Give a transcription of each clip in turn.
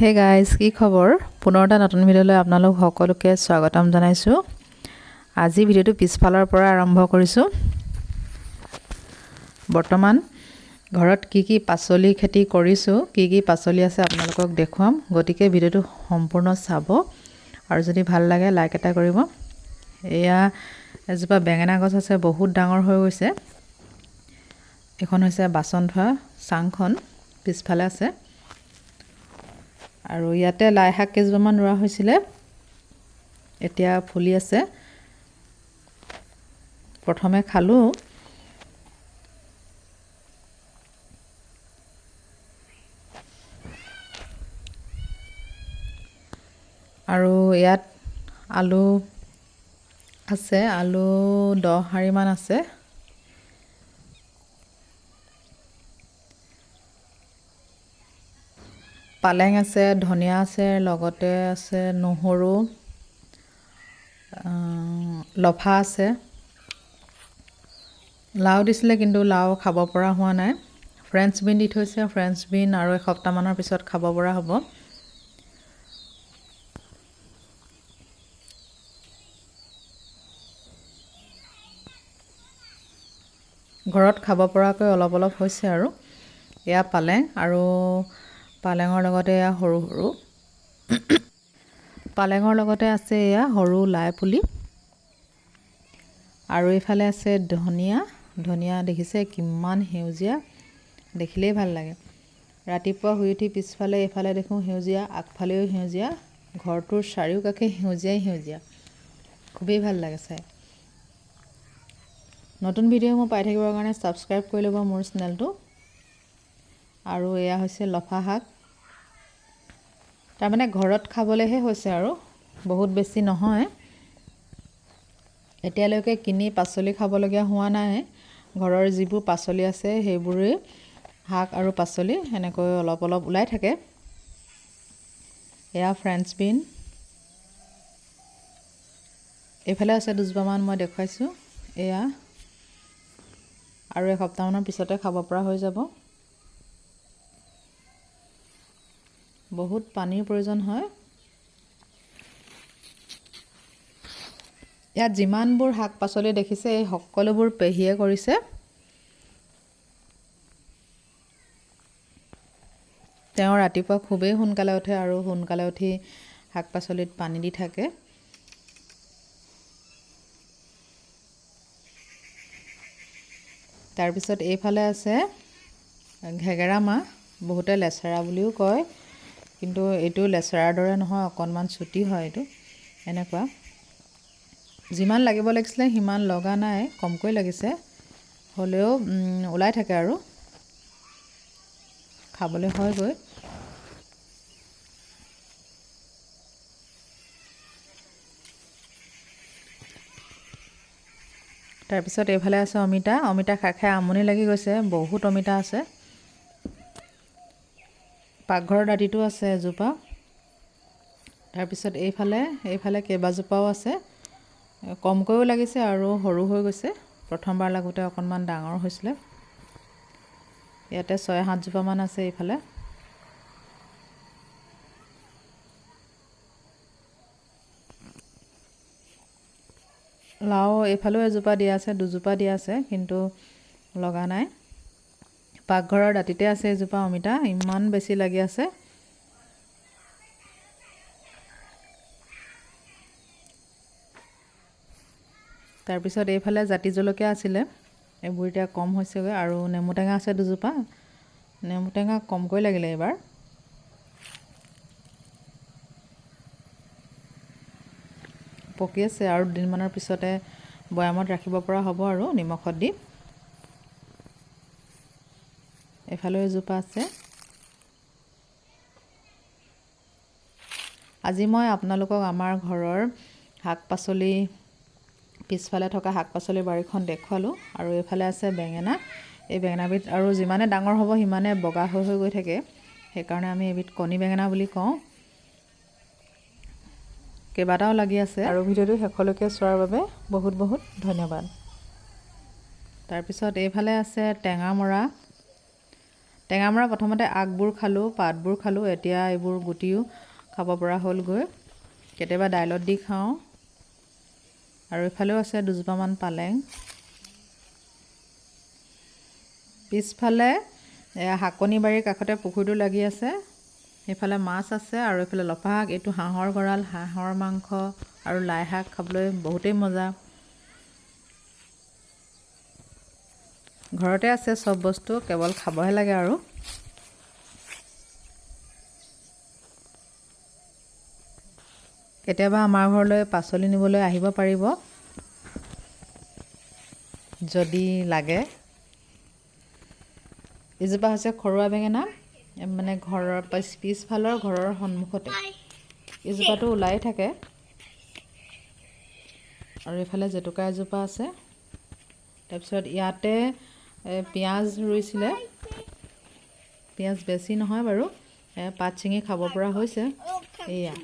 Hey guys, কি খবৰ? পুনৰ এটা নতুন ভিডিঅ'লৈ আপোনালোক সকলোকে স্বাগতম জনাইছোঁ। আজি ভিডিঅ'টো পিছফালৰ পৰা আৰম্ভ কৰিছোঁ। বৰ্তমান ঘৰত কি কি পাচলি খেতি কৰিছোঁ, কি কি পাচলি আছে আপোনালোকক দেখুৱাম। গতিকে ভিডিঅ'টো সম্পূৰ্ণ চাব আৰু যদি ভাল লাগে লাইক এটা কৰিব। এয়া এজোপা বেঙেনা গছ আছে, বহুত ডাঙৰ হৈ গৈছে। এখন হৈছে বাচন ধোৱা চাংখন পিছফালে আছে। আৰু ইয়াতে লাই শাক কেইজোপামান ৰোৱা হৈছিলে, এতিয়া ফুলি আছে। প্ৰথমে খালোঁ, আৰু ইয়াত আলু আছে, আলু 10 হাৰিমান আছে। পালেং আছে, ধনিয়া আছে, লগতে আছে নহৰু, লফা আছে। লাও দিছিলে কিন্তু লাও খাব পৰা হোৱা নাই। ফ্ৰেঞ্চ বিন দি থৈছে, ফ্ৰেঞ্চ বিন আৰু এসপ্তাহমানৰ পিছত খাব পৰা হ'ব। ঘৰত খাব পৰাকৈ অলপ অলপ হৈছে আৰু। এয়া পালেং, আৰু পালেঙৰ লগতে এয়া সৰু সৰু পালেঙৰ লগতে আছে এয়া সৰু লাই পুলি। আৰু এইফালে আছে ধনিয়া। ধনিয়া দেখিছে কিমান সেউজীয়া, দেখিলেই ভাল লাগে। ৰাতিপুৱা শুই উঠি পিছফালে এইফালে দেখোঁ সেউজীয়া, আগফালেও সেউজীয়া, ঘৰটোৰ চাৰিওকাষে সেউজীয়াই সেউজীয়া, খুবেই ভাল লাগে চাই। নতুন ভিডিঅ'সমূহ পাই থাকিবৰ কাৰণে ছাবস্ক্ৰাইব কৰি ল'ব মোৰ চেনেলটো। আৰু এয়া হৈছে লফা শাক, তাৰমানে ঘৰত খাবলৈহে হৈছে আৰু, বহুত বেছি নহয়। এতিয়ালৈকে কিনি পাচলি খাবলগীয়া হোৱা নাই। ঘৰৰ যিবোৰ পাচলি আছে সেইবোৰেই, শাক আৰু পাচলি এনেকৈ অলপ অলপ ওলাই থাকে। এয়া ফ্ৰেঞ্চ বিন, এইফালে আছে দুজোপামান, মই দেখুৱাইছোঁ। এয়া আৰু এসপ্তাহমানৰ পিছতে খাব পৰা হৈ যাব। বহুত পানীৰ প্ৰয়োজন হয়। ইয়াত যিমানবোৰ শাক পাচলি দেখিছে এই সকলোবোৰ পেহীয়ে কৰিছে। তেওঁ ৰাতিপুৱা খুবেই সোনকালে উঠে আৰু সোনকালে উঠি শাক পাচলিত পানী দি থাকে। তাৰপিছত এইফালে আছে ঘেগেৰা মাহ, বহুতে লেচেৰা বুলিও কয়, কিন্তু এইটো লেচেৰাৰ দৰে নহয়, অকণমান চুটি হয় এইটো। এনেকুৱা যিমান লাগিব লাগিছিলে সিমান লগা নাই, কমকৈ লাগিছে, হ'লেও ওলাই থাকে আৰু খাবলৈ হয়গৈ। তাৰপিছত এইফালে আছে অমিতা। অমিতা খাই খাই আমনি লাগি গৈছে, বহুত অমিতা আছে। পাকঘৰৰ দাঁতিটো আছে এজোপা। তাৰপিছত এইফালে কেইবাজোপাও আছে, কমকৈও লাগিছে আৰু সৰু হৈ গৈছে। প্ৰথমবাৰ লাগোতে অকণমান ডাঙৰ হৈছিলে। ইয়াতে 6-7 জোপামান আছে এইফালে। লাও এইফালেও এজোপা দিয়া আছে, দুজোপা দিয়া আছে, কিন্তু লগা নাই। পাকঘৰৰ দাঁতিতে আছে এজোপা অমিতা, ইমান বেছি লাগি আছে। তাৰপিছত এইফালে জাতি জলকীয়া আছিলে, এইবোৰ এতিয়া কম হৈছেগৈ। আৰু নেমু টেঙা আছে দুজোপা, নেমু টেঙা কমকৈ লাগিলে এইবাৰ। পকি আছে, আৰু দুদিনমানৰ পিছতে বৈয়ামত ৰাখিব পৰা হ'ব আৰু নিমখত দি। এইফালেও এজোপা আছে। আজি মই আপোনালোকক আমাৰ ঘৰৰ শাক পাচলি, পিছফালে থকা শাক পাচলিৰ বাৰীখন দেখুৱালোঁ। আৰু এইফালে আছে বেঙেনা। এই বেঙেনাবিধ আৰু যিমানে ডাঙৰ হ'ব সিমানে বগা হৈ হৈ গৈ থাকে, সেইকাৰণে আমি এবিধ কণী বেঙেনা বুলি কওঁ। কেইবাটাও লাগি আছে। আৰু ভিডিঅ'টো শেষলৈকে চোৱাৰ বাবে বহুত বহুত ধন্যবাদ। তাৰপিছত এইফালে আছে টেঙামৰা। টেঙামৰা প্ৰথমতে আগবোৰ খালোঁ, পাতবোৰ খালোঁ, এতিয়া এইবোৰ গুটিও খাব পৰা হ'লগৈ। কেতিয়াবা দাইলত দি খাওঁ। আৰু এইফালেও আছে দুজোপামান পালেং। পিছফালে শাকনি বাৰীৰ কাষতে পুখুৰীটো লাগি আছে। সেইফালে মাছ আছে আৰু এইফালে লফা শাক। এইটো হাঁহৰ গঁৰাল, হাঁহৰ মাংস আৰু লাই শাক খাবলৈ বহুতেই মজা। ঘৰতে আছে চব বস্তু, কেৱল খাবহে লাগে আৰু। কেতিয়াবা আমাৰ ঘৰলৈ পাচলি নিবলৈ আহিব পাৰিব যদি লাগে। এজোপা হৈছে খৰুৱা বেঙেনা, মানে ঘৰৰ পিছফালৰ ঘৰৰ সন্মুখতে। এজোপাটো ওলাই থাকে। আৰু এইফালে জেতুকা এজোপা আছে। তাৰপিছত ইয়াতে পিঁয়াজ ৰুইছিলে। পিঁয়াজ বেছি নহয় বাৰু, পাত ছিঙি খাব পৰা হৈছে। এয়া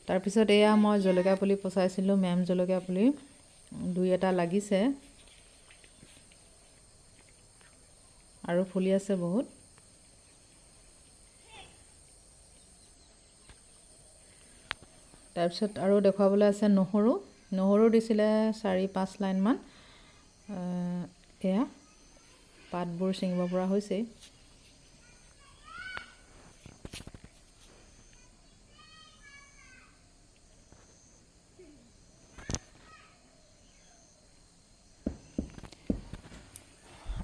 তাৰপিছত এয়া মই জলকীয়া পুলি পচাইছিলোঁ, মেম জলকীয়া পুলি 2-এটা লাগিছে আৰু ফুলি আছে বহুত। তাৰপিছত আৰু দেখুৱাবলৈ আছে নহৰু দিছিলে 4-5 লাইনমান। এয়া পাতবোৰ ছিঙিব পৰা হৈছেই।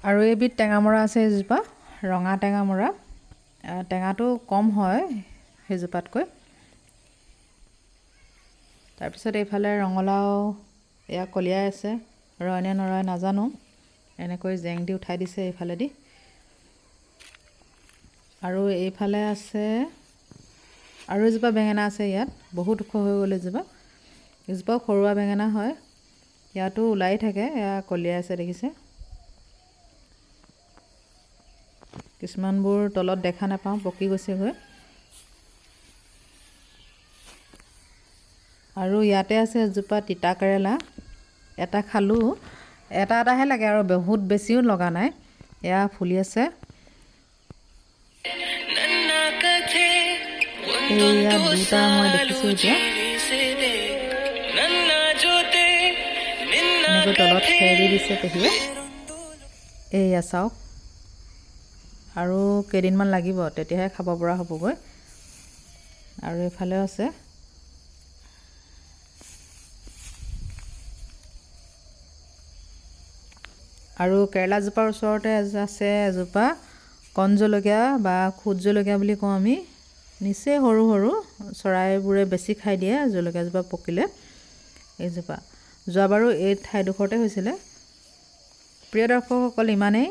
আৰু এবিধ টেঙামৰা আছে, এজোপা ৰঙা টেঙামৰা। টেঙাটো কম হয় সেইজোপাতকৈ। তাৰপিছত এইফালে ৰঙালাও এয়া কলিয়াই আছে, ৰয় নে নৰয় নাজানো। এনেকৈ জেং দি উঠাই দিছে এইফালেদি। আৰু এইফালে আছে আৰু এজোপা বেঙেনা আছে ইয়াত, বহুত ওখ হৈ গ'ল এজোপা। এজোপাও খৰুৱা বেঙেনা হয়, ইয়াতো ওলাই থাকে। এয়া কলিয়াই আছে দেখিছে। কিছুমানবোৰ তলত দেখা নাপাওঁ, পকি গৈছেগৈ। আৰু ইয়াতে আছে এজোপা তিতা কেৰেলা। এটা খালোঁ, এটাহে লাগে আৰু বহুত বেছিও লগা নাই। এয়া ফুলি আছে। এয়া 2টা মই দেখিছোঁ এতিয়া। এনেকৈ তলত খেৰ দি দিছে পেহীয়ে। এয়া চাওক, আৰু কেইদিনমান লাগিব, তেতিয়াহে খাব পৰা হ'বগৈ। আৰু এইফালেও আছে। আৰু কেৰেলাজোপাৰ ওচৰতে আছে এজোপা কণ জলকীয়া বা খুদ জলকীয়া বুলি কওঁ আমি। নিচেই সৰু সৰু, চৰাইবোৰে বেছি খাই দিয়ে জলকীয়াজোপা পকিলে। এইজোপা যোৱাবাৰো এই ঠাইডোখৰতে হৈছিলে। প্ৰিয় দৰ্শকসকল, ইমানেই।